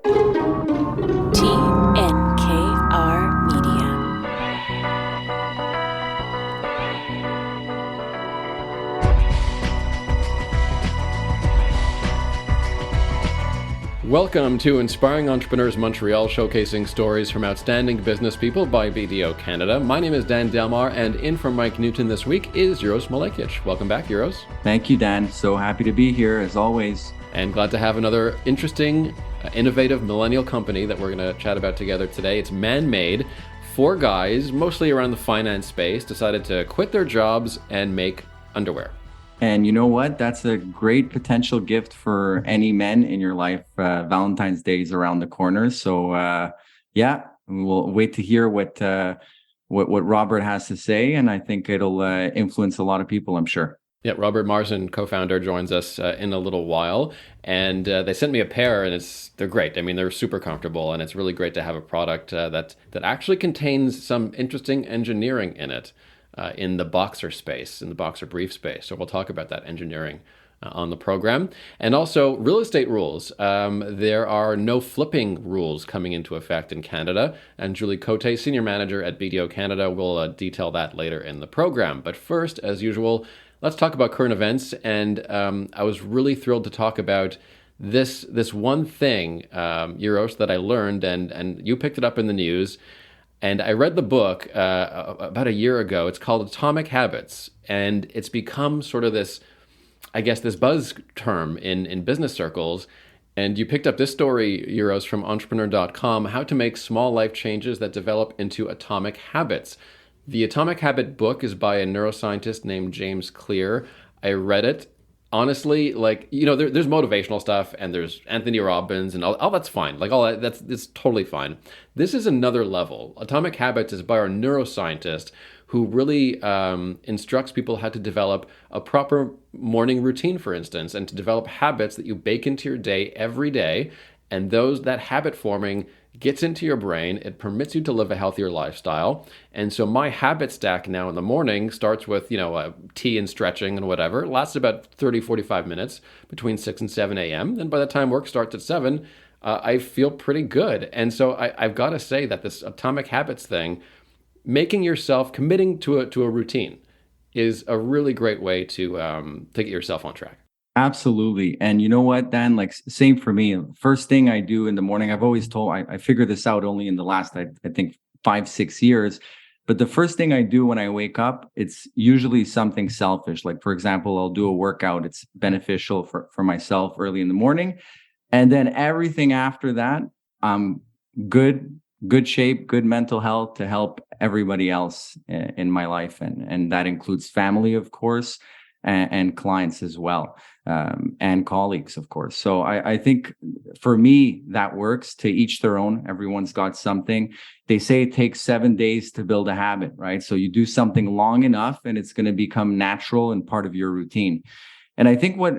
TNKR Media. Welcome to Inspiring Entrepreneurs Montreal, showcasing stories from outstanding business people by BDO Canada. My name is Dan Delmar, and in for Mike Newton this week is Euros Malekic. Welcome back, Euros. Thank you, Dan. So happy to be here, as always. And glad to have another interesting, innovative millennial company that we're going to chat about together today. It's Manmade. Four guys, mostly around the finance space, decided to quit their jobs and make underwear. And you know what? That's a great potential gift for any men in your life. Valentine's Day is around the corner. So yeah, we'll wait to hear what Robert has to say. And I think it'll influence a lot of people, I'm sure. Yeah, Robert Marzin, co-founder, joins us in a little while. And they sent me a pair, and they're great. I mean, they're super comfortable, and it's really great to have a product that actually contains some interesting engineering in it. In the boxer space, in the boxer brief space. So we'll talk about that engineering on the program. And also real estate rules. There are no flipping rules coming into effect in Canada. And Julie Cote, Senior Manager at BDO Canada, will detail that later in the program. But first, as usual, let's talk about current events. And I was really thrilled to talk about this one thing, Euros, that I learned, and you picked it up in the news. And I read the book about a year ago. It's called Atomic Habits. And it's become sort of this buzz term in business circles. And you picked up this story, Euros, from entrepreneur.com, how to make small life changes that develop into atomic habits. The Atomic Habit book is by a neuroscientist named James Clear. I read it. Honestly, there's motivational stuff and there's Anthony Robbins and all that's fine. It's totally fine. This is another level. Atomic Habits is by our neuroscientist who really instructs people how to develop a proper morning routine, for instance, and to develop habits that you bake into your day every day. And that habit forming gets into your brain. It permits you to live a healthier lifestyle. And so my habit stack now in the morning starts with, tea and stretching and whatever. It lasts about 30, 45 minutes between 6 and 7 a.m. And by the time work starts at 7, I feel pretty good. And so I've got to say that this Atomic Habits thing, making yourself, committing to a routine is a really great way to get yourself on track. Absolutely. And you know what, Dan, same for me. First thing I do in the morning, I've always told, I figured this out only in the last, I think 5-6 years. But the first thing I do when I wake up, it's usually something selfish. Like, for example, I'll do a workout. It's beneficial for myself early in the morning. And then everything after that, good shape, good mental health to help everybody else in my life. And that includes family, of course, and clients as well, and colleagues, of course. So I think for me, that works. To each their own. Everyone's got something. They say it takes 7 days to build a habit, right? So you do something long enough and it's going to become natural and part of your routine. And I think what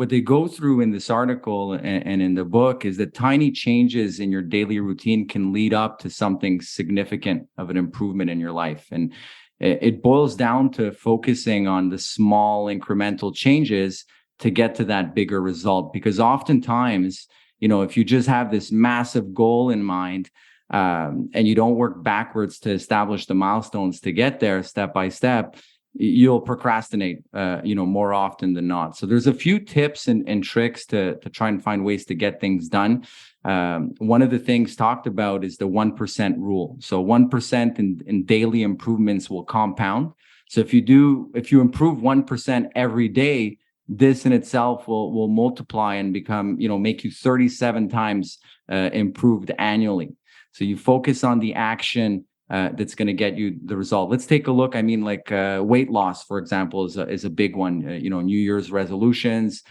they go through in this article and in the book is that tiny changes in your daily routine can lead up to something significant of an improvement in your life. And it boils down to focusing on the small incremental changes to get to that bigger result. Because oftentimes, if you just have this massive goal in mind, and you don't work backwards to establish the milestones to get there step by step, you'll procrastinate, more often than not. So there's a few tips and tricks to try and find ways to get things done. One of the things talked about is the 1% rule. So 1% in daily improvements will compound. So if you improve 1% every day, this in itself will multiply and become, make you 37 times improved annually. So you focus on the action that's going to get you the result. Let's take a look. I mean, weight loss, for example, is a big one. New Year's resolutions.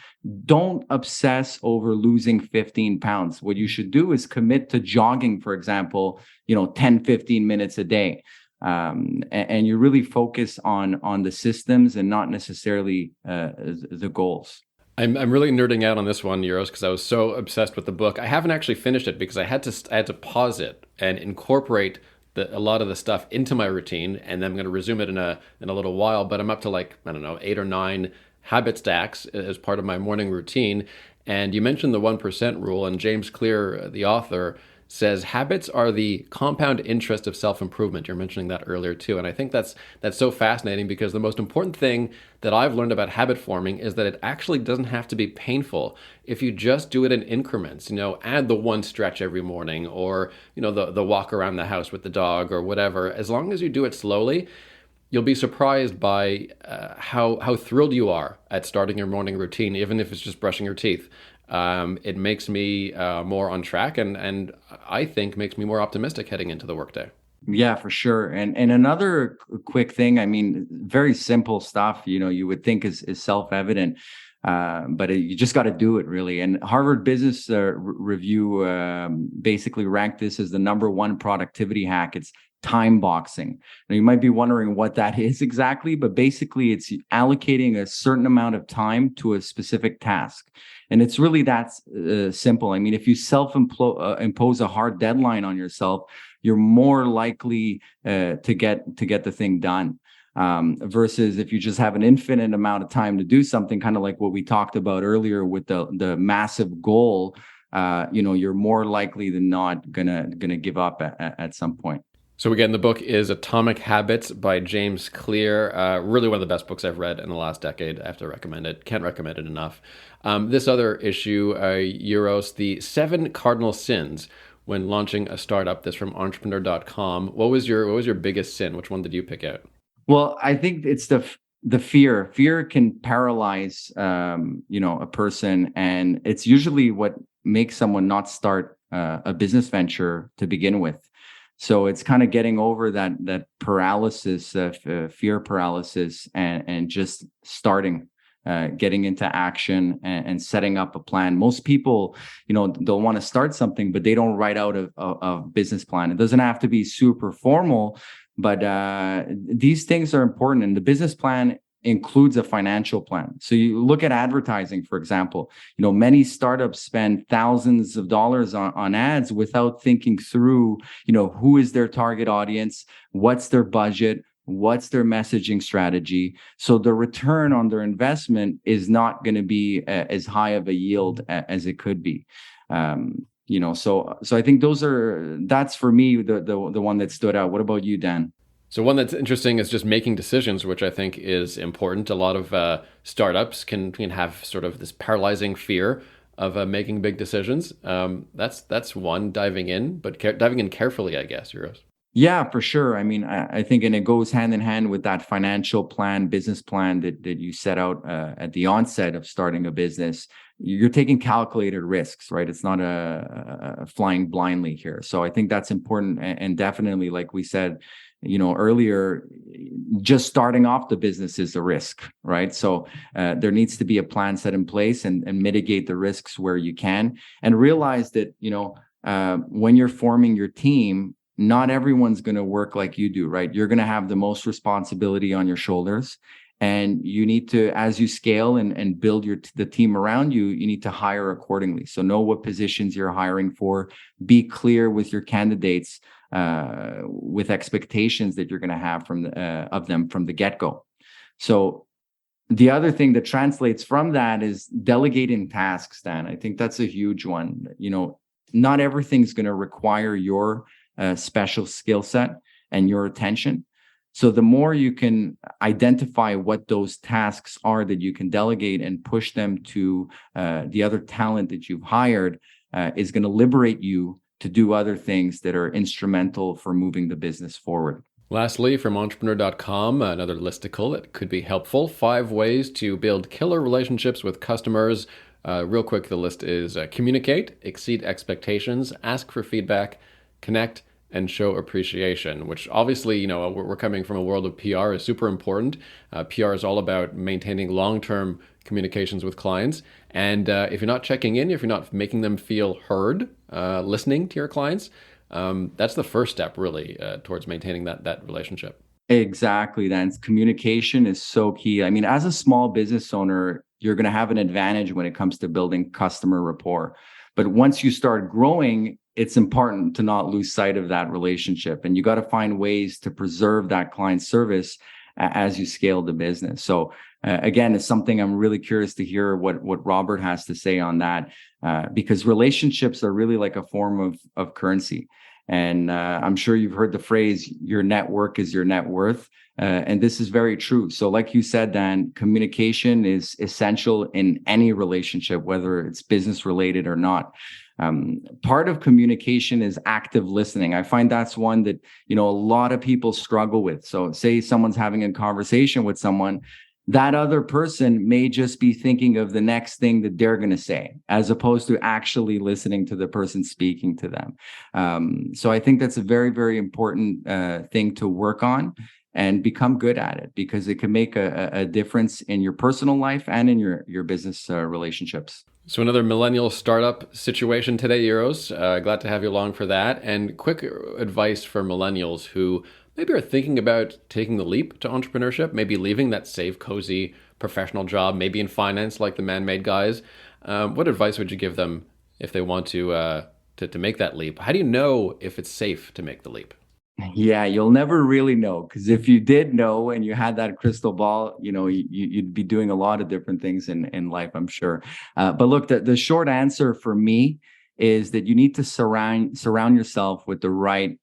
Don't obsess over losing 15 pounds. What you should do is commit to jogging, for example, 10, 15 minutes a day. And you really focus on the systems and not necessarily the goals. I'm really nerding out on this one, Euros, because I was so obsessed with the book. I haven't actually finished it because I had to pause it and incorporate a lot of the stuff into my routine, and then I'm going to resume it in a little while. But I'm up to 8 or 9 habit stacks as part of my morning routine. And you mentioned the 1% rule, and James Clear, the author, says habits are the compound interest of self-improvement. You're mentioning that earlier too. And I think that's so fascinating, because the most important thing that I've learned about habit forming is that it actually doesn't have to be painful if you just do it in increments. Add the one stretch every morning, or the walk around the house with the dog, or whatever. As long as you do it slowly, you'll be surprised by how thrilled you are at starting your morning routine, even if it's just brushing your teeth. It makes me more on track, and I think makes me more optimistic heading into the workday. Yeah, for sure. And another quick thing, I mean, very simple stuff, you would think is self-evident, but you just got to do it, really. And Harvard Business Review basically ranked this as the number one productivity hack. It's time boxing. Now, you might be wondering what that is exactly, but basically it's allocating a certain amount of time to a specific task. And it's really that simple. I mean, if you impose a hard deadline on yourself, you're more likely to get the thing done. Versus if you just have an infinite amount of time to do something, kind of like what we talked about earlier with the massive goal, you're more likely than not gonna give up at some point. So again, the book is Atomic Habits by James Clear. Really one of the best books I've read in the last decade. I have to recommend it. Can't recommend it enough. This other issue, Euros, the 7 cardinal sins when launching a startup. This from entrepreneur.com. What was your biggest sin? Which one did you pick out? Well, I think it's the fear. Fear can paralyze, a person, and it's usually what makes someone not start a business venture to begin with. So it's kind of getting over that paralysis, fear paralysis, and just starting, getting into action and setting up a plan. Most people, they'll want to start something, but they don't write out a business plan. It doesn't have to be super formal, but these things are important. And the business plan includes a financial plan. So you look at advertising, for example, many startups spend thousands of dollars on ads without thinking through, who is their target audience, what's their budget, what's their messaging strategy. So the return on their investment is not going to be as high of a yield as it could be. So I think that's for me, the one that stood out. What about you, Dan? So one that's interesting is just making decisions, which I think is important. A lot of startups can have sort of this paralyzing fear of making big decisions. That's one, diving in, but diving in carefully, I guess, Euros. Yeah, for sure. I mean, I think, and it goes hand in hand with that financial plan, business plan that you set out at the onset of starting a business. You're taking calculated risks, right? It's not a flying blindly here. So I think that's important, and definitely, like we said, earlier, just starting off the business is a risk, right? So there needs to be a plan set in place, and mitigate the risks where you can, and realize that, when you're forming your team, not everyone's going to work like you do, right? You're going to have the most responsibility on your shoulders, and you need to, as you scale and build the team around you, you need to hire accordingly. So know what positions you're hiring for, be clear with your candidates, with expectations that you're going to have of them from the get-go. So the other thing that translates from that is delegating tasks, Dan. I think that's a huge one. Not everything's going to require your special skill set and your attention. So the more you can identify what those tasks are that you can delegate and push them to the other talent that you've hired, is going to liberate you to do other things that are instrumental for moving the business forward. Lastly, from entrepreneur.com, another listicle that could be helpful: 5 ways to build killer relationships with customers. Real quick, the list is communicate, exceed expectations, ask for feedback, connect, and show appreciation, which obviously, we're coming from a world of PR, is super important. PR is all about maintaining long-term communications with clients. And if you're not checking in, if you're not making them feel heard, listening to your clients, that's the first step, really, towards maintaining that relationship. Exactly. Then communication is so key. I mean, as a small business owner, you're going to have an advantage when it comes to building customer rapport. But once you start growing, it's important to not lose sight of that relationship. And you got to find ways to preserve that client service as you scale the business. So again, it's something I'm really curious to hear what Robert has to say on that, because relationships are really like a form of currency. And I'm sure you've heard the phrase, your network is your net worth. And this is very true. So like you said, Dan, communication is essential in any relationship, whether it's business related or not. Part of communication is active listening. I find that's one that, a lot of people struggle with. So say someone's having a conversation with someone, that other person may just be thinking of the next thing that they're going to say, as opposed to actually listening to the person speaking to them. So I think that's a very, very important thing to work on and become good at it, because it can make a difference in your personal life and in your business relationships. So another millennial startup situation today, Euros. Glad to have you along for that. And quick advice for millennials who maybe are thinking about taking the leap to entrepreneurship, maybe leaving that safe, cozy professional job, maybe in finance like the Manmade guys. What advice would you give them if they want to make that leap? How do you know if it's safe to make the leap? Yeah, you'll never really know, because if you did know and you had that crystal ball, you'd be doing a lot of different things in life, I'm sure. But look, the short answer for me is that you need to surround yourself with the right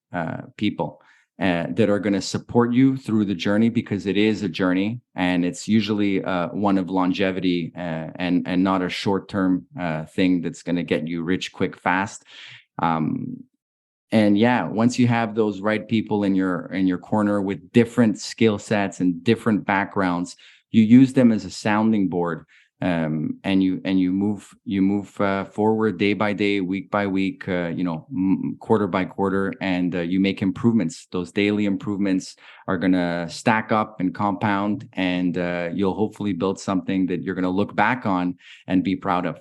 people that are going to support you through the journey, because it is a journey, and it's usually one of longevity and not a short-term thing that's going to get you rich quick fast. And yeah, once you have those right people in your corner with different skill sets and different backgrounds, you use them as a sounding board, and you move forward day by day, week by week, quarter by quarter, and you make improvements. Those daily improvements are going to stack up and compound, and you'll hopefully build something that you're going to look back on and be proud of.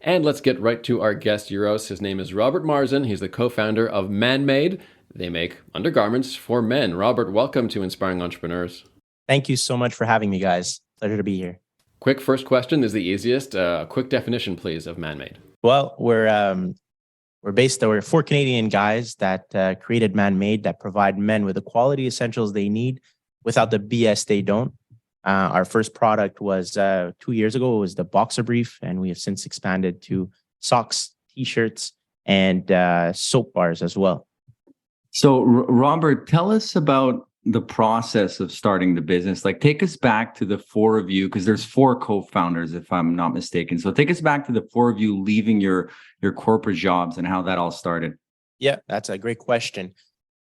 And let's get right to our guest, Euros. His name is Robert Marzin. He's the co-founder of Manmade. They make undergarments for men. Robert, welcome to Inspiring Entrepreneurs. Thank you so much for having me, guys. Pleasure to be here. Quick first question is the easiest. Quick definition, please, of Manmade. Well, we're four Canadian guys that created Manmade, that provide men with the quality essentials they need without the BS they don't. Our first product was 2 years ago. It was the boxer brief, and we have since expanded to socks, t-shirts, and soap bars as well. So, Robert, tell us about the process of starting the business. Like, take us back to the four of you, because there's four co-founders, if I'm not mistaken. So take us back to the four of you leaving your corporate jobs and how that all started. Yeah, that's a great question.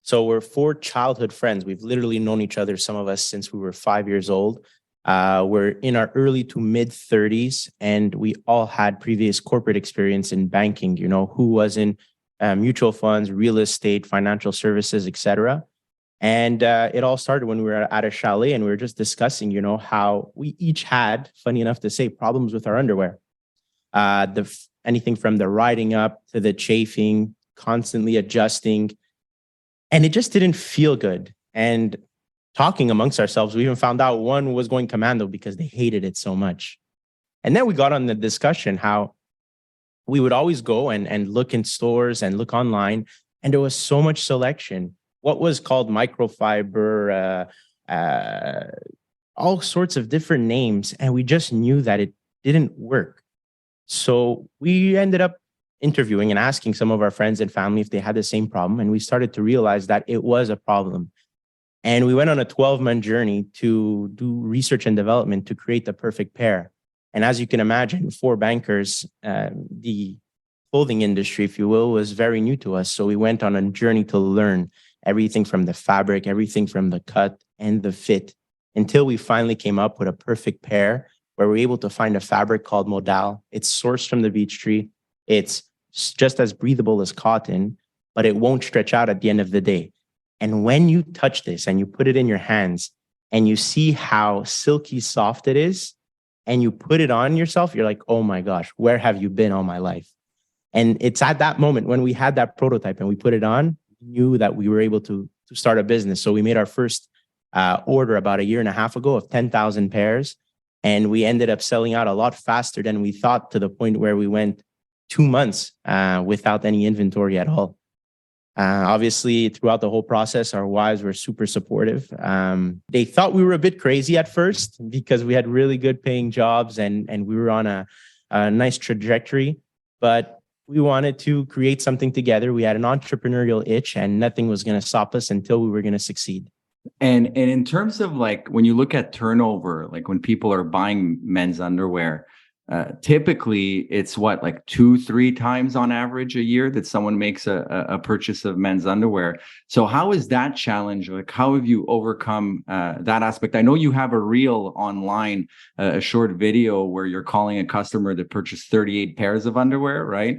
So we're four childhood friends. We've literally known each other, some of us, since we were 5 years old. We're in our early to mid 30s, and we all had previous corporate experience in banking, who was in mutual funds, real estate, financial services, etc. And it all started when we were at a chalet, and we were just discussing, how we each had, funny enough to say, problems with our underwear. Anything from the riding up to the chafing, constantly adjusting. And it just didn't feel good. And talking amongst ourselves, we even found out one was going commando because they hated it so much. And then we got on the discussion how we would always go and look in stores and look online, and there was so much selection. What was called microfiber, all sorts of different names. And we just knew that it didn't work. So we ended up interviewing and asking some of our friends and family if they had the same problem. And we started to realize that it was a problem. And we went on a 12-month journey to do research and development to create the perfect pair. And as you can imagine, for bankers, the clothing industry, if you will, was very new to us. So we went on a journey to learn everything from the fabric, everything from the cut and the fit, until we finally came up with a perfect pair where we're able to find a fabric called modal. It's sourced from the beech tree. It's just as breathable as cotton, but it won't stretch out at the end of the day. And when you touch this and you put it in your hands and you see how silky soft it is, and you put it on yourself, you're like, oh my gosh, where have you been all my life? And it's at that moment when we had that prototype and we put it on, we knew that we were able to start a business. So we made our first order about a year and a half ago of 10,000 pairs. And we ended up selling out a lot faster than we thought, to the point where we went 2 months without any inventory at all. Obviously, throughout the whole process, our wives were super supportive. They thought we were a bit crazy at first because we had really good paying jobs and we were on a nice trajectory, but we wanted to create something together. We had an entrepreneurial itch and nothing was going to stop us until we were going to succeed. And in terms of like when you look at turnover, like when people are buying men's underwear, typically it's what, like 2-3 times on average a year that someone makes a purchase of men's underwear. So how is that challenge? Like how have you overcome that aspect? I know you have a reel online, a short video where you're calling a customer that purchased 38 pairs of underwear, right?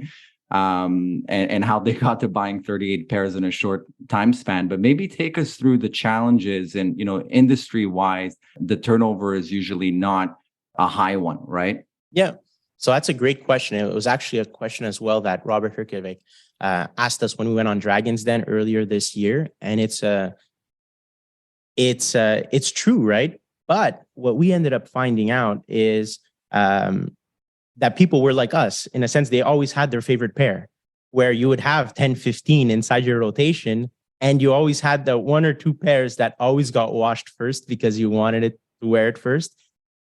And how they got to buying 38 pairs in a short time span. But maybe take us through the challenges and, industry wise, the turnover is usually not a high one, right? Yeah. So that's a great question. It was actually a question as well that Robert Herkevik asked us when we went on Dragon's Den earlier this year. And it's true, right? But what we ended up finding out is that people were like us. In a sense, they always had their favorite pair, where you would have 10, 15 inside your rotation, and you always had the 1 or 2 pairs that always got washed first because you wanted it to wear it first.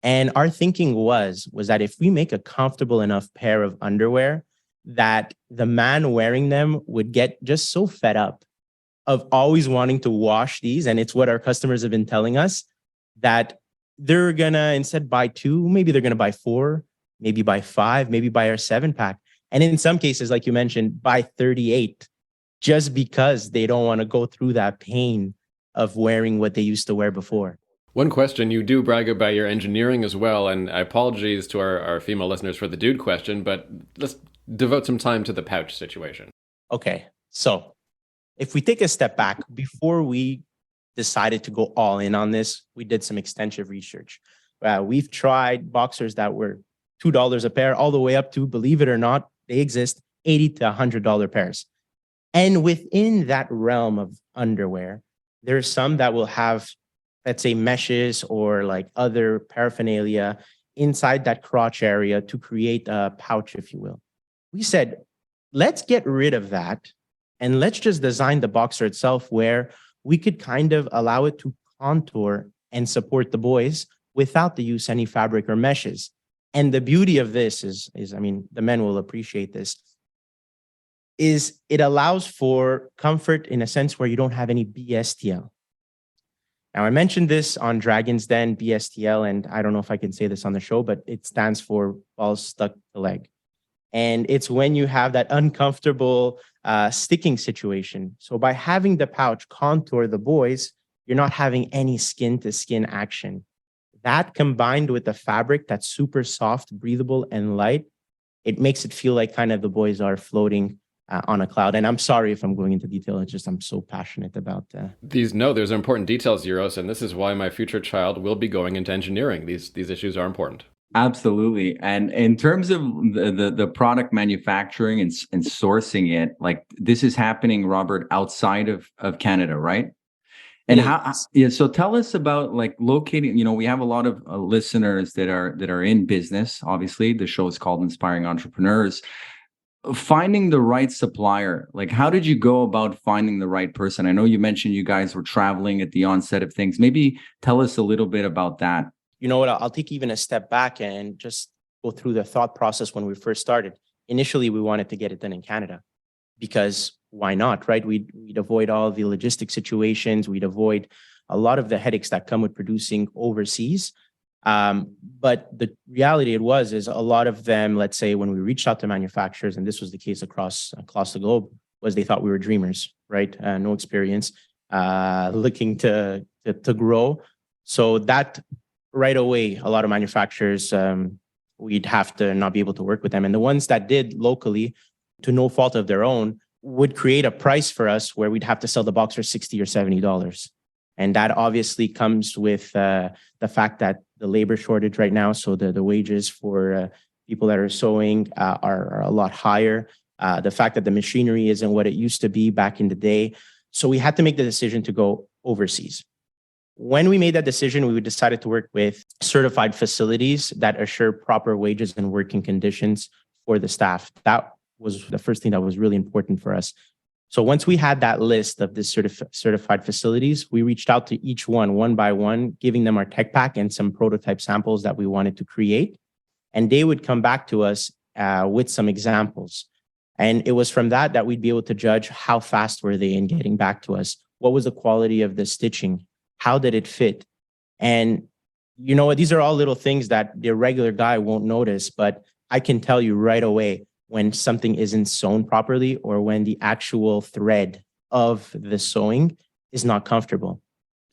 And our thinking was that if we make a comfortable enough pair of underwear, that the man wearing them would get just so fed up of always wanting to wash these. And it's what our customers have been telling us, that they're gonna instead buy 2, maybe they're gonna buy 4, maybe buy 5, maybe buy our 7-pack. And in some cases, like you mentioned, buy 38 just because they don't want to go through that pain of wearing what they used to wear before. One question, you do brag about your engineering as well, and I apologize to our female listeners for the dude question, but let's devote some time to the pouch situation. Okay, so if we take a step back, before we decided to go all in on this, we did some extensive research. We've tried boxers that were $2 a pair, all the way up to, believe it or not, they exist, $80 to $100 pairs. And within that realm of underwear, there's some that will have, let's say, meshes or like other paraphernalia inside that crotch area to create a pouch, if you will. We said, let's get rid of that and let's just design the boxer itself where we could kind of allow it to contour and support the boys without the use of any fabric or meshes. And the beauty of this is, I mean, the men will appreciate this, is it allows for comfort in a sense where you don't have any BSTL. Now, I mentioned this on Dragon's Den, BSTL, and I don't know if I can say this on the show, but it stands for balls stuck to leg. And it's when you have that uncomfortable sticking situation. So by having the pouch contour the boys, you're not having any skin to skin action. That combined with the fabric that's super soft, breathable, and light, it makes it feel like kind of the boys are floating on a cloud. And I'm sorry if I'm going into detail. It's just I'm so passionate about these. No, there's important details, Euros, and this is why my future child will be going into engineering. These issues are important. Absolutely. And in terms of the product manufacturing and sourcing it, like this is happening, Robert, outside of Canada, right? And so tell us about like locating, we have a lot of listeners that are in business. Obviously, the show is called Inspiring Entrepreneurs. Finding the right supplier, like how did you go about finding the right person? I know you mentioned you guys were traveling at the onset of things. Maybe tell us a little bit about that. You know what? I'll take even a step back and just go through the thought process when we first started. Initially, we wanted to get it done in Canada because why not, right? We'd avoid all the logistic situations. We'd avoid a lot of the headaches that come with producing overseas. But the reality is a lot of them, let's say when we reached out to manufacturers, and this was the case across the globe, was they thought we were dreamers, right? No experience, looking to grow. So that right away, a lot of manufacturers, we'd have to not be able to work with them. And the ones that did locally, to no fault of their own, would create a price for us where we'd have to sell the boxer $60 or $70. And that obviously comes with the fact that the labor shortage right now. So the wages for people that are sewing are a lot higher. The fact that the machinery isn't what it used to be back in the day. So we had to make the decision to go overseas. When we made that decision, we decided to work with certified facilities that assure proper wages and working conditions for the staff. That was the first thing that was really important for us. So once we had that list of the certified facilities, we reached out to each one by one, giving them our tech pack and some prototype samples that we wanted to create. And they would come back to us with some examples. And it was from that we'd be able to judge how fast were they in getting back to us. What was the quality of the stitching? How did it fit? And you know what? These are all little things that the regular guy won't notice, but I can tell you right away when something isn't sewn properly or when the actual thread of the sewing is not comfortable.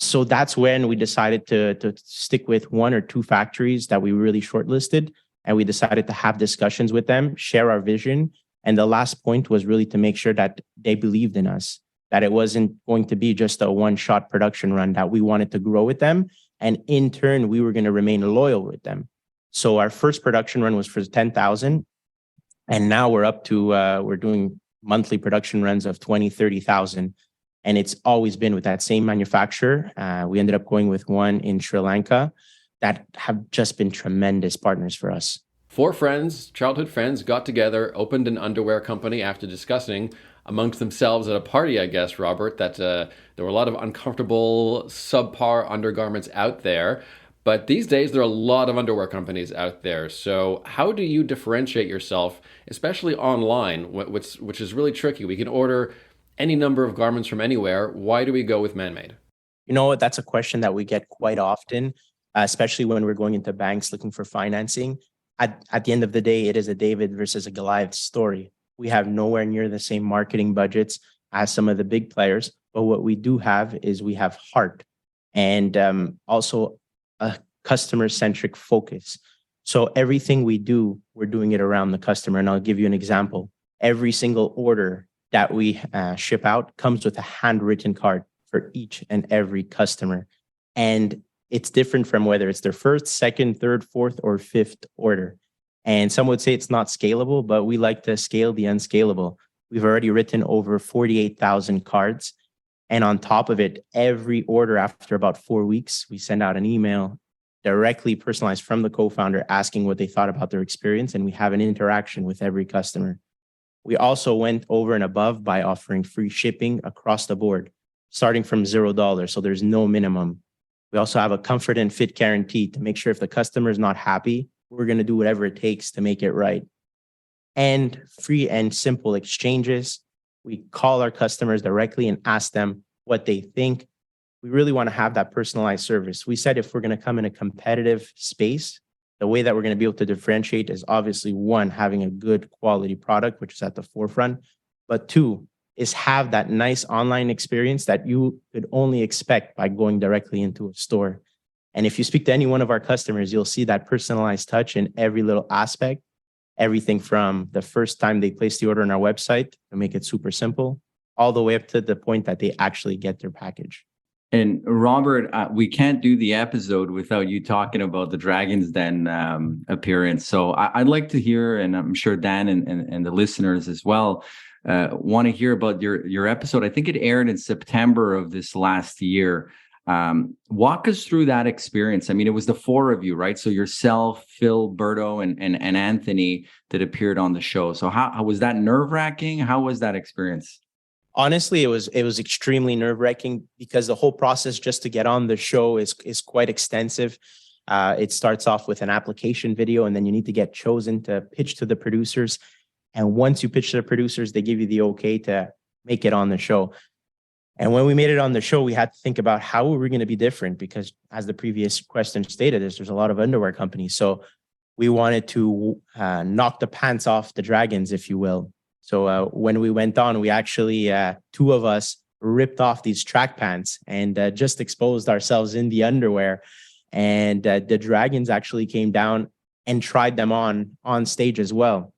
So that's when we decided to stick with one or two factories that we really shortlisted. And we decided to have discussions with them, share our vision. And the last point was really to make sure that they believed in us, that it wasn't going to be just a one-shot production run, that we wanted to grow with them. And in turn, we were going to remain loyal with them. So our first production run was for 10,000. And now we're up to, we're doing monthly production runs of 20, 30,000. And it's always been with that same manufacturer. We ended up going with one in Sri Lanka that have just been tremendous partners for us. 4 friends, childhood friends, got together, opened an underwear company after discussing amongst themselves at a party, I guess, Robert, that there were a lot of uncomfortable, subpar undergarments out there. But these days, there are a lot of underwear companies out there. So how do you differentiate yourself, especially online, which is really tricky? We can order any number of garments from anywhere. Why do we go with Manmade? You know what? That's a question that we get quite often, especially when we're going into banks looking for financing. At the end of the day, it is a David versus a Goliath story. We have nowhere near the same marketing budgets as some of the big players. But what we do have is we have heart and also a customer-centric focus. So everything we do, we're doing it around the customer. And I'll give you an example. Every single order that we ship out comes with a handwritten card for each and every customer. And it's different from whether it's their first, second, third, fourth, or fifth order. And some would say it's not scalable, but we like to scale the unscalable. We've already written over 48,000 cards. And on top of it, every order after about 4 weeks, we send out an email directly personalized from the co-founder asking what they thought about their experience. And we have an interaction with every customer. We also went over and above by offering free shipping across the board, starting from $0. So there's no minimum. We also have a comfort and fit guarantee to make sure if the customer is not happy, we're going to do whatever it takes to make it right. And free and simple exchanges. We call our customers directly and ask them what they think. We really want to have that personalized service. We said if we're going to come in a competitive space, the way that we're going to be able to differentiate is obviously one, having a good quality product, which is at the forefront, but two, is have that nice online experience that you could only expect by going directly into a store. And if you speak to any one of our customers, you'll see that personalized touch in every little aspect, everything from the first time they place the order on our website to make it super simple, all the way up to the point that they actually get their package. And Robert, we can't do the episode without you talking about the Dragon's Den appearance. So I'd like to hear, and I'm sure Dan and the listeners as well, want to hear about your episode. I think it aired in September of this last year. Walk us through that experience. I mean, it was the 4 of you, right? So yourself, Phil, Berto, and Anthony that appeared on the show. So how was that nerve-wracking? How was that experience? Honestly, it was extremely nerve-wracking because the whole process just to get on the show is quite extensive. It starts off with an application video, and then you need to get chosen to pitch to the producers. And once you pitch to the producers, they give you the okay to make it on the show. And when we made it on the show, we had to think about how we were going to be different because, as the previous question stated, there's a lot of underwear companies. So we wanted to knock the pants off the dragons, if you will. So when we went on, we actually, 2 of us ripped off these track pants and just exposed ourselves in the underwear. And the dragons actually came down and tried them on stage as well.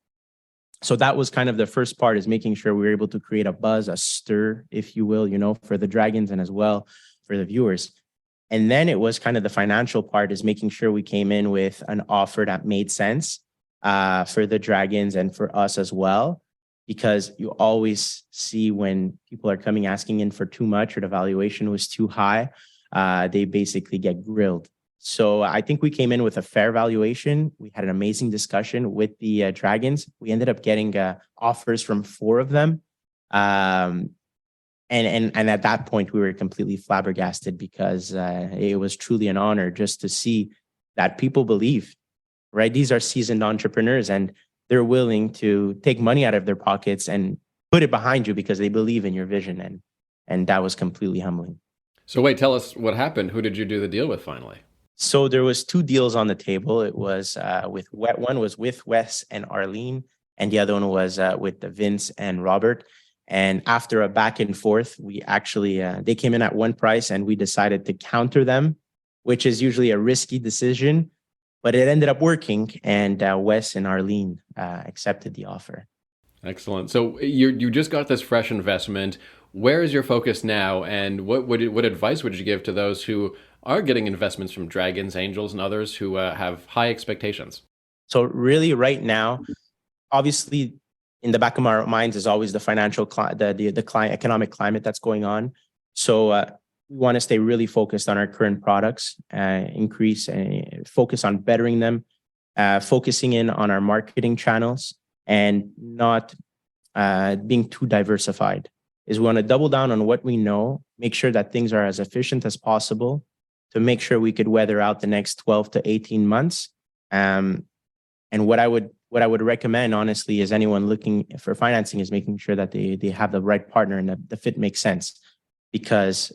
So that was kind of the first part, is making sure we were able to create a buzz, a stir, if you will, for the dragons and as well for the viewers. And then it was kind of the financial part, is making sure we came in with an offer that made sense for the dragons and for us as well. Because you always see when people are coming asking in for too much or the valuation was too high, they basically get grilled. So I think we came in with a fair valuation. We had an amazing discussion with the dragons. We ended up getting offers from 4 of them. Um, and at that point, we were completely flabbergasted because it was truly an honor just to see that people believe, right? These are seasoned entrepreneurs and they're willing to take money out of their pockets and put it behind you because they believe in your vision. And that was completely humbling. So wait, tell us what happened. Who did you do the deal with finally? So there was two deals on the table. It was one was with Wes and Arlene, and the other one was with the Vince and Robert. And after a back and forth, we actually they came in at one price, and we decided to counter them, which is usually a risky decision, but it ended up working. And Wes and Arlene accepted the offer. Excellent. So you just got this fresh investment. Where is your focus now, and what advice would you give to those who are getting investments from dragons, angels, and others who have high expectations? So really, right now, obviously, in the back of our minds is always the financial the client economic climate that's going on. So we want to stay really focused on our current products, increase and focus on bettering them, focusing in on our marketing channels, and not being too diversified. Is we want to double down on what we know, make sure that things are as efficient as possible to make sure we could weather out the next 12 to 18 months. And what I would recommend, honestly, is anyone looking for financing is making sure that they have the right partner and the fit makes sense, because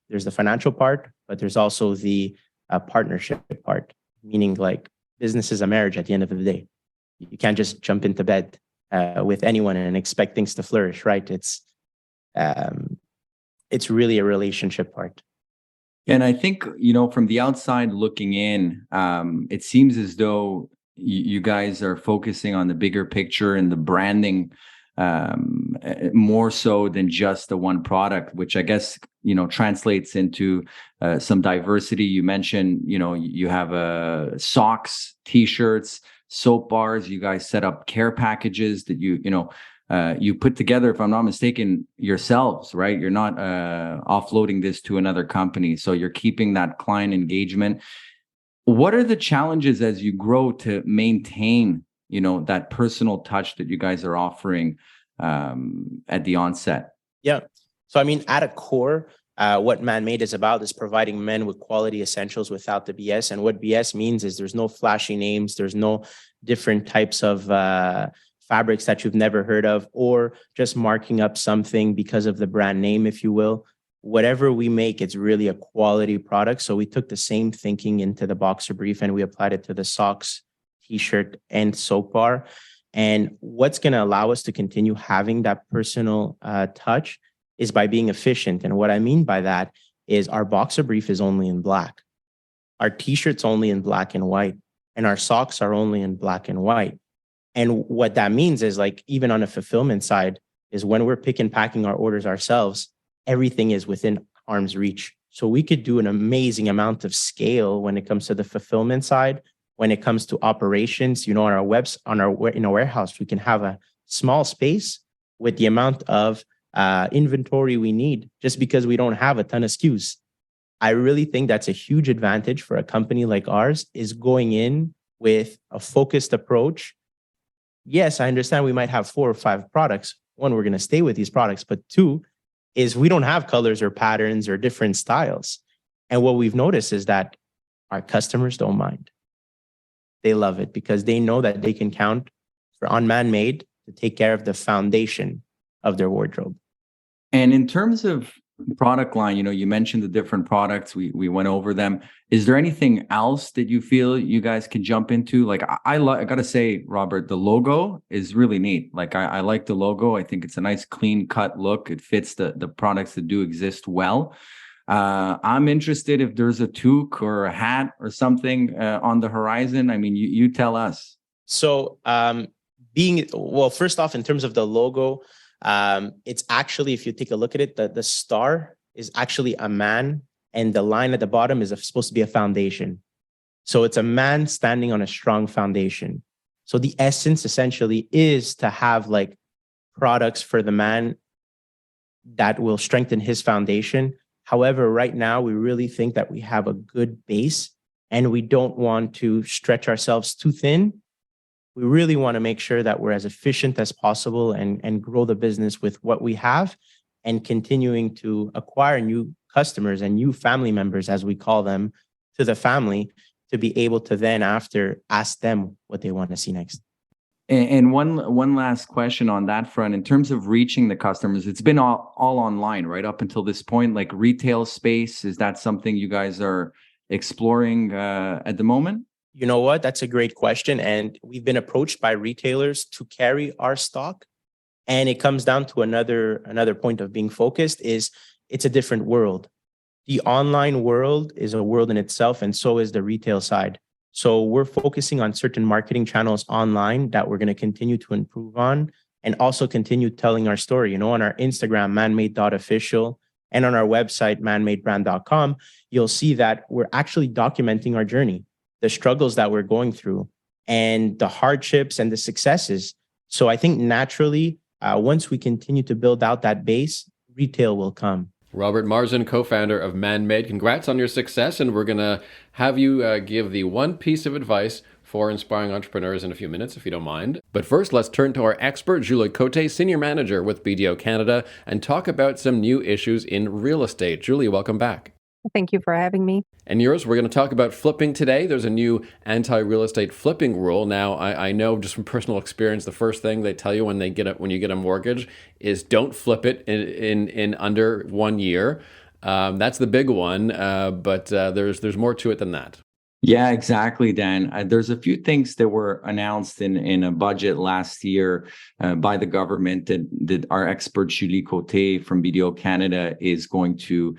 there's the financial part, but there's also the partnership part, meaning like business is a marriage at the end of the day. You can't just jump into bed with anyone and expect things to flourish, right? It's really a relationship part. And I think, from the outside looking in, it seems as though you guys are focusing on the bigger picture and the branding more so than just the one product, which I guess, translates into some diversity. You mentioned, you have socks, T-shirts, soap bars. You guys set up care packages that you put together, if I'm not mistaken, yourselves, right? You're not offloading this to another company. So you're keeping that client engagement. What are the challenges as you grow to maintain, that personal touch that you guys are offering at the onset? Yeah. So, I mean, at a core, what Manmade is about is providing men with quality essentials without the BS. And what BS means is there's no flashy names, there's no different types of fabrics that you've never heard of, or just marking up something because of the brand name, if you will. Whatever we make, it's really a quality product. So we took the same thinking into the boxer brief and we applied it to the socks, T-shirt, and soap bar. And what's going to allow us to continue having that personal touch is by being efficient. And what I mean by that is our boxer brief is only in black. Our T-shirt's only in black and white. And our socks are only in black and white. And what that means is, like, even on the fulfillment side, is when we're pick and packing our orders ourselves, everything is within arm's reach. So we could do an amazing amount of scale when it comes to the fulfillment side. When it comes to operations, on our in our warehouse, we can have a small space with the amount of inventory we need, just because we don't have a ton of SKUs. I really think that's a huge advantage for a company like ours, is going in with a focused approach. Yes, I understand we might have 4 or 5 products. One, we're going to stay with these products, but 2 is we don't have colors or patterns or different styles. And what we've noticed is that our customers don't mind. They love it because they know that they can count on Manmade to take care of the foundation of their wardrobe. And in terms of product line, you mentioned the different products. We went over them. Is there anything else that you feel you guys can jump into? Like, I gotta say, Robert, the logo is really neat. Like, I like the logo. I think it's a nice clean cut look. It fits the products that do exist well. I'm interested if there's a toque or a hat or something on the horizon. I mean, you tell us. So first off, in terms of the logo, it's actually, if you take a look at it, the star is actually a man, and the line at the bottom is supposed to be a foundation. So it's a man standing on a strong foundation. So the essence essentially is to have like products for the man that will strengthen his foundation. However, right now, we really think that we have a good base and we don't want to stretch ourselves too thin We really want to make sure that we're as efficient as possible and grow the business with what we have and continuing to acquire new customers and new family members, as we call them, to the family to be able to then after ask them what they want to see next. And one last question on that front, in terms of reaching the customers, it's been all online, right? Up until this point, like retail space, is that something you guys are exploring at the moment? You know what? That's a great question. And we've been approached by retailers to carry our stock. And it comes down to another point of being focused is it's a different world. The online world is a world in itself, and so is the retail side. So we're focusing on certain marketing channels online that we're going to continue to improve on and also continue telling our story. You know, on our Instagram, manmade.official, and on our website, manmadebrand.com, you'll see that we're actually documenting our journey, the struggles that we're going through, and the hardships and the successes. So I think naturally, once we continue to build out that base, retail will come. Robert Marzin, co-founder of Manmade, congrats on your success, and we're going to have you give the one piece of advice for inspiring entrepreneurs in a few minutes, if you don't mind. But first, let's turn to our expert, Julie Cote, Senior Manager with BDO Canada, and talk about some new issues in real estate. Julie, welcome back. Thank you for having me. And yours, we're going to talk about flipping today. There's a new anti-real estate flipping rule. Now, I know just from personal experience, the first thing they tell you when you get a mortgage is don't flip it in under 1 year. That's the big one, but there's more to it than that. Yeah, exactly, Dan. There's a few things that were announced in a budget last year by the government that our expert Julie Cote from BDO Canada is going to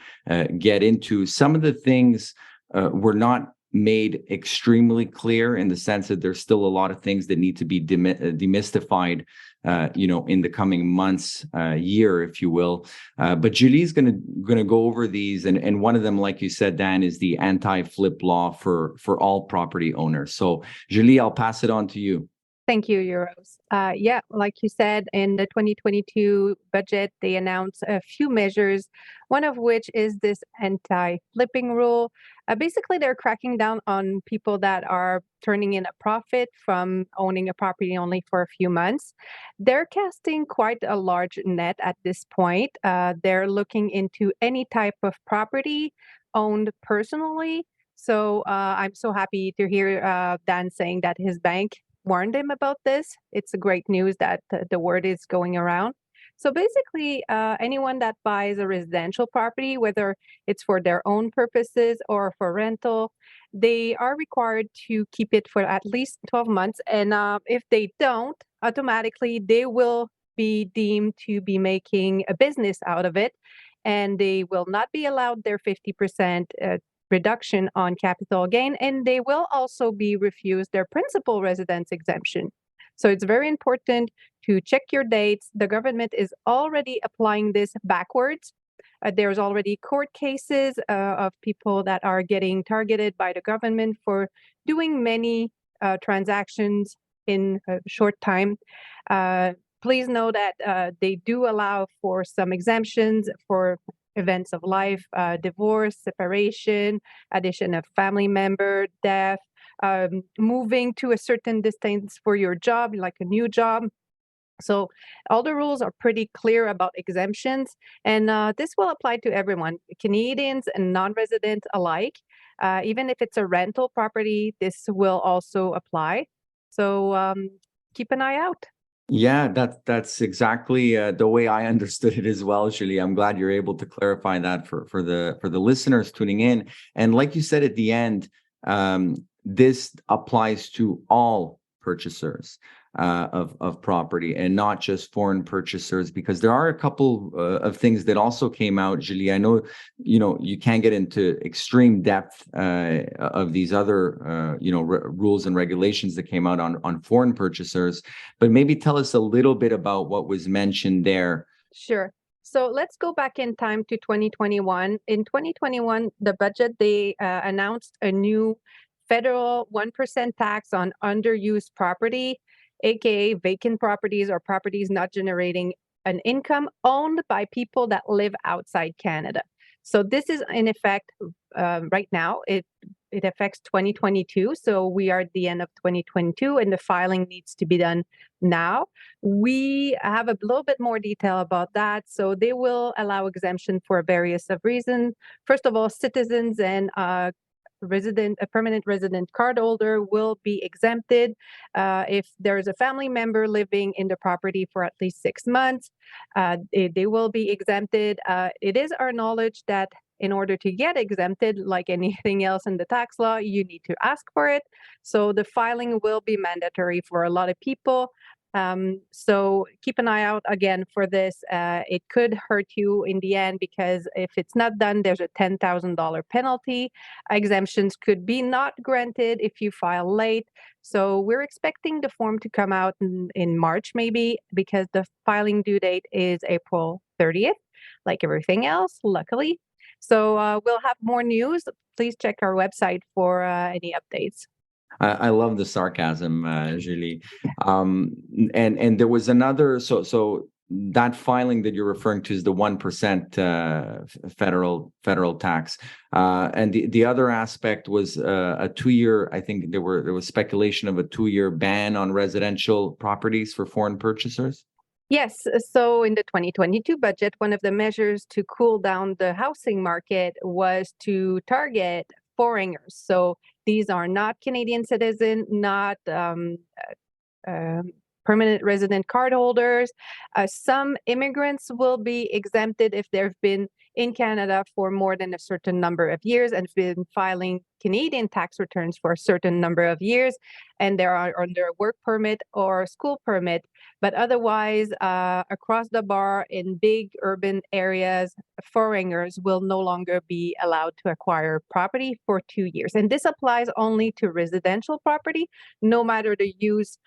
get into. Some of the things were not made extremely clear in the sense that there's still a lot of things that need to be demystified, in the coming months, year, if you will. But Julie's going to go over these, and one of them, like you said, Dan, is the anti-flip law for all property owners. So, Julie, I'll pass it on to you. Thank you, Euros. Yeah, like you said, in the 2022 budget, they announced a few measures, one of which is this anti-flipping rule. Basically, they're cracking down on people that are turning in a profit from owning a property only for a few months. They're casting quite a large net at this point. They're looking into any type of property owned personally. So I'm so happy to hear Dan saying that his bank warned him about this. It's a great news that the word is going around. So basically, anyone that buys a residential property, whether it's for their own purposes or for rental, they are required to keep it for at least 12 months. And if they don't, automatically they will be deemed to be making a business out of it. And they will not be allowed their 50% reduction on capital gain, and they will also be refused their principal residence exemption. So it's very important to check your dates. The government is already applying this backwards. There's already court cases of people that are getting targeted by the government for doing many transactions in a short time. Please know that they do allow for some exemptions for events of life, divorce, separation, addition of family member, death, moving to a certain distance for your job, like a new job. So all the rules are pretty clear about exemptions, and this will apply to everyone, Canadians and non-residents alike. Even if it's a rental property, this will also apply. So keep an eye out. Yeah, that's exactly the way I understood it as well, Julie. I'm glad you're able to clarify that for the listeners tuning in. And like you said at the end, this applies to all purchasers of property and not just foreign purchasers, because there are a couple of things that also came out, Julie. I know, you can't get into extreme depth of these other, rules and regulations that came out on foreign purchasers, but maybe tell us a little bit about what was mentioned there. Sure. So let's go back in time to 2021. In 2021, the budget, they announced a new federal 1% tax on underused property, aka vacant properties or properties not generating an income owned by people that live outside Canada. So this is in effect right now. It it affects 2022. So we are at the end of 2022 and the filing needs to be done now. We have a little bit more detail about that. So they will allow exemption for various of reasons. First of all, citizens and a permanent resident card holder will be exempted if there is a family member living in the property for at least 6 months. They will be exempted. It is our knowledge that in order to get exempted, like anything else in the tax law, you need to ask for it. So the filing will be mandatory for a lot of people. So keep an eye out again for this. It could hurt you in the end because if it's not done, there's a $10,000 penalty. Exemptions could be not granted if you file late. So we're expecting the form to come out in March maybe because the filing due date is April 30th, like everything else, luckily. So we'll have more news. Please check our website for any updates. I love the sarcasm, Julie. And there was another. So that filing that you're referring to is the 1% federal tax, and the other aspect was a 2-year. I think there was speculation of a 2-year ban on residential properties for foreign purchasers. Yes. So in the 2022 budget, one of the measures to cool down the housing market was to target foreigners. So these are not Canadian citizens, not permanent resident card holders. Some immigrants will be exempted if they've been in Canada for more than a certain number of years and been filing Canadian tax returns for a certain number of years, and they are under a work permit or school permit. But otherwise, across the bar in big urban areas, foreigners will no longer be allowed to acquire property for 2 years. And this applies only to residential property, no matter the use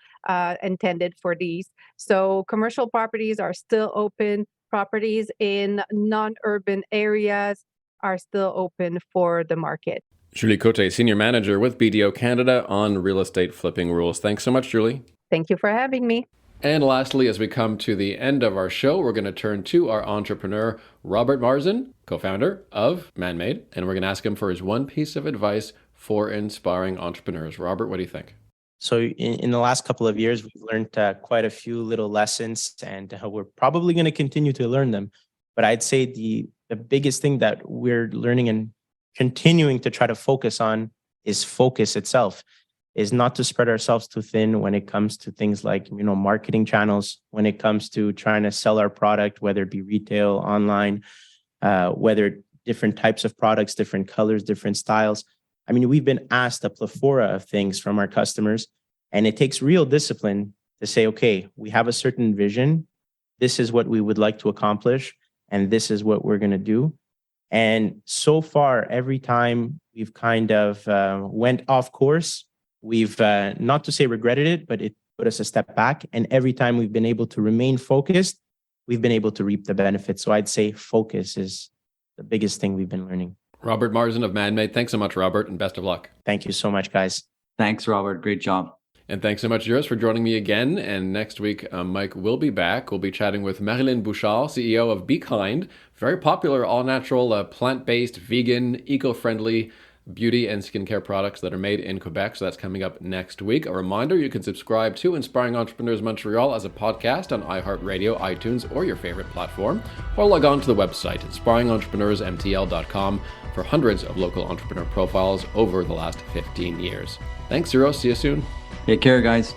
intended for these. So commercial properties are still open. Properties in non-urban areas are still open for the market. Julie Cote, Senior Manager with BDO Canada on real estate flipping rules. Thanks so much, Julie. Thank you for having me. And lastly, as we come to the end of our show, we're going to turn to our entrepreneur, Robert Marzin, co-founder of Manmade, and we're going to ask him for his one piece of advice for inspiring entrepreneurs. Robert, what do you think? So in the last couple of years, we've learned quite a few little lessons, and we're probably going to continue to learn them. But I'd say the biggest thing that we're learning and continuing to try to focus on is focus itself, is not to spread ourselves too thin when it comes to things like, marketing channels, when it comes to trying to sell our product, whether it be retail, online, whether different types of products, different colors, different styles. I mean, we've been asked a plethora of things from our customers, and it takes real discipline to say, okay, we have a certain vision. This is what we would like to accomplish, and this is what we're going to do. And so far, every time we've kind of went off course, we've not to say regretted it, but it put us a step back. And every time we've been able to remain focused, we've been able to reap the benefits. So I'd say focus is the biggest thing we've been learning. Robert Marzin of Manmade. Thanks so much, Robert, and best of luck. Thank you so much, guys. Thanks, Robert. Great job. And thanks so much, Juris, for joining me again. And next week, Mike will be back. We'll be chatting with Marilyn Bouchard, CEO of Be Kind, very popular all-natural, plant-based, vegan, eco-friendly beauty and skincare products that are made in Quebec. So that's coming up next week. A reminder, you can subscribe to Inspiring Entrepreneurs Montreal as a podcast on iHeartRadio, iTunes, or your favorite platform, or log on to the website, inspiringentrepreneursmtl.com, for hundreds of local entrepreneur profiles over the last 15 years. Thanks, Zero. See you soon. Take care, guys.